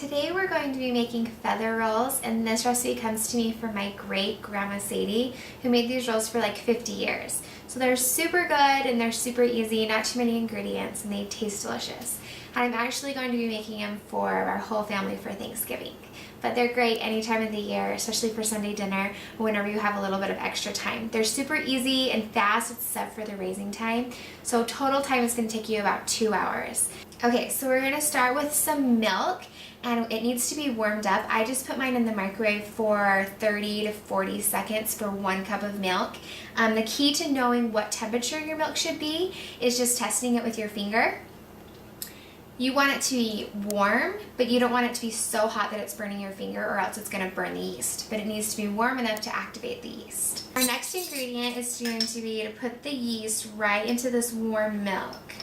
Today we're going to be making feather rolls, and this recipe comes to me from my great grandma Sadie, who made these rolls for like 50 years. So they're super good and they're super easy, not too many ingredients, and they taste delicious. And I'm actually going to be making them for our whole family for Thanksgiving. But they're great any time of the year, especially for Sunday dinner or whenever you have a little bit of extra time. They're super easy and fast except for the raising time. So total time is going to take you about 2 hours. Okay, so we're going to start with some milk, and it needs to be warmed up. I just put mine in the microwave for 30 to 40 seconds for 1 cup of milk. The key to knowing what temperature your milk should be is just testing it with your finger. You want it to be warm, but you don't want it to be so hot that it's burning your finger, or else it's going to burn the yeast. But it needs to be warm enough to activate the yeast. Our next ingredient is going to be to put the yeast right into this warm milk.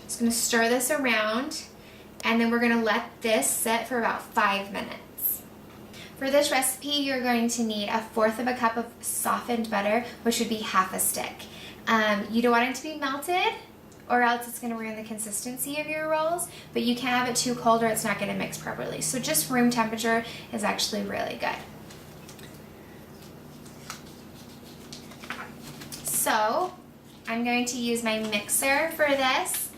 Just going to stir this around, and then we're going to let this sit for about 5 minutes. For this recipe, you're going to need 1/4 cup of softened butter, which would be half a stick. You don't want it to be melted, or else it's going to ruin the consistency of your rolls, but you can't have it too cold or it's not going to mix properly. So just room temperature is actually really good. So I'm going to use my mixer for this.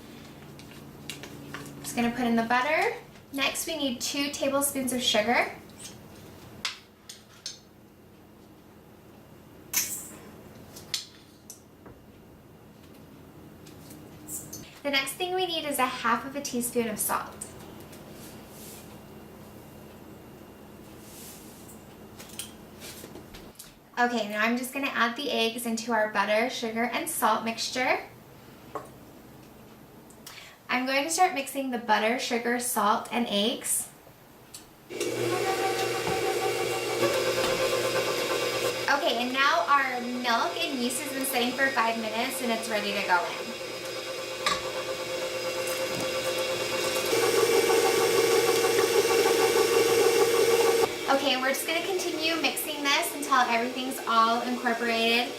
I'm just going to put in the butter. Next we need 2 tablespoons of sugar. The next thing we need is 1/2 teaspoon of salt. Okay, now I'm just going to add the eggs into our butter, sugar, and salt mixture. I'm going to start mixing the butter, sugar, salt, and eggs. Okay, and now our milk and yeast has been sitting for 5 minutes and it's ready to go in. Okay, and we're just going to continue mixing this until everything's all incorporated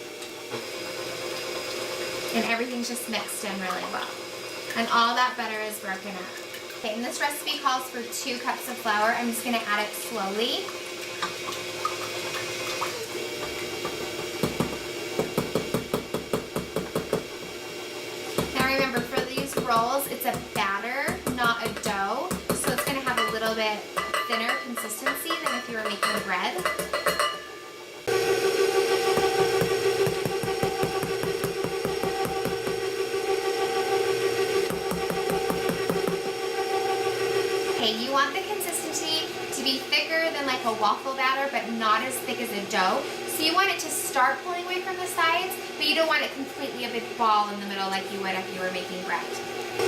and everything's just mixed in really well. And all that butter is broken up. Okay, and this recipe calls for 2 cups of flour. I'm just going to add it slowly. Now remember, for these rolls, it's a batter, not a dough. So it's going to have a little bit thinner consistency than if you were making bread. Okay, you want the consistency to be thicker than like a waffle batter, but not as thick as a dough. So you want it to start pulling away from the sides, but you don't want it completely a big ball in the middle like you would if you were making bread.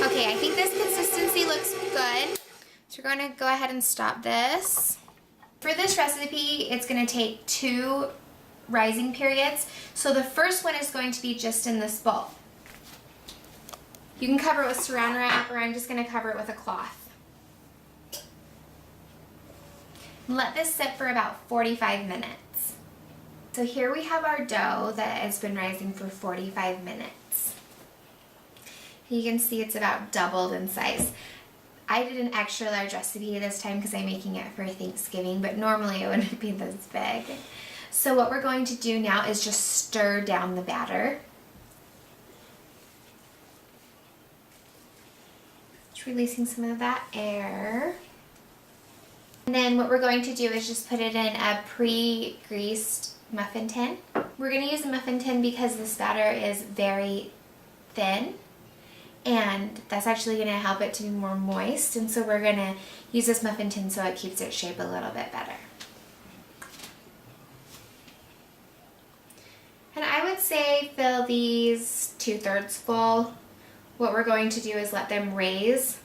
Okay, I think this consistency looks good. So we're going to go ahead and stop this. For this recipe, it's going to take 2 rising periods. So the first one is going to be just in this bowl. You can cover it with saran wrap, or I'm just going to cover it with a cloth. Let this sit for about 45 minutes. So here we have our dough that has been rising for 45 minutes. You can see it's about doubled in size. I did an extra large recipe this time because I'm making it for Thanksgiving, but normally it wouldn't be this big. So what we're going to do now is just stir down the batter. Just releasing some of that air. And then what we're going to do is just put it in a pre-greased muffin tin. We're going to use a muffin tin because this batter is very thin, and that's actually going to help it to be more moist, and so we're going to use this muffin tin so it keeps its shape a little bit better. And I would say fill these 2/3 full. What we're going to do is let them raise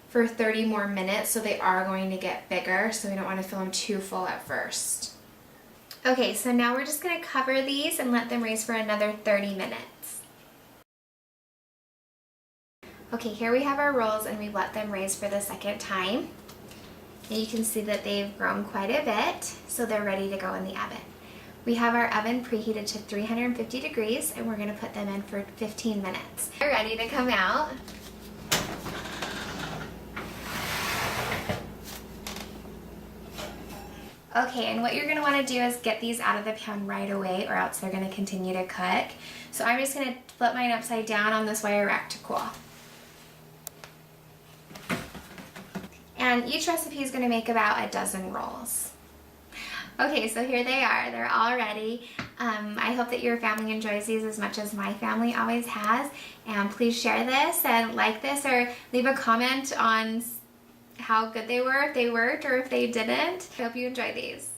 for 30 more minutes, so they are going to get bigger, so we don't want to fill them too full at first. Okay, so now we're just going to cover these and let them raise for another 30 minutes. Okay, here we have our rolls, and we've let them raise for the second time. And you can see that they've grown quite a bit, so they're ready to go in the oven. We have our oven preheated to 350 degrees, and we're going to put them in for 15 minutes. They're ready to come out. Okay, and what you're going to want to do is get these out of the pan right away or else they're going to continue to cook. So I'm just going to flip mine upside down on this wire rack to cool. And each recipe is going to make about a dozen rolls. Okay, so here they are. They're all ready. I hope that your family enjoys these as much as my family always has. And please share this and like this or leave a comment on how good they were, if they worked or if they didn't. I hope you enjoy these.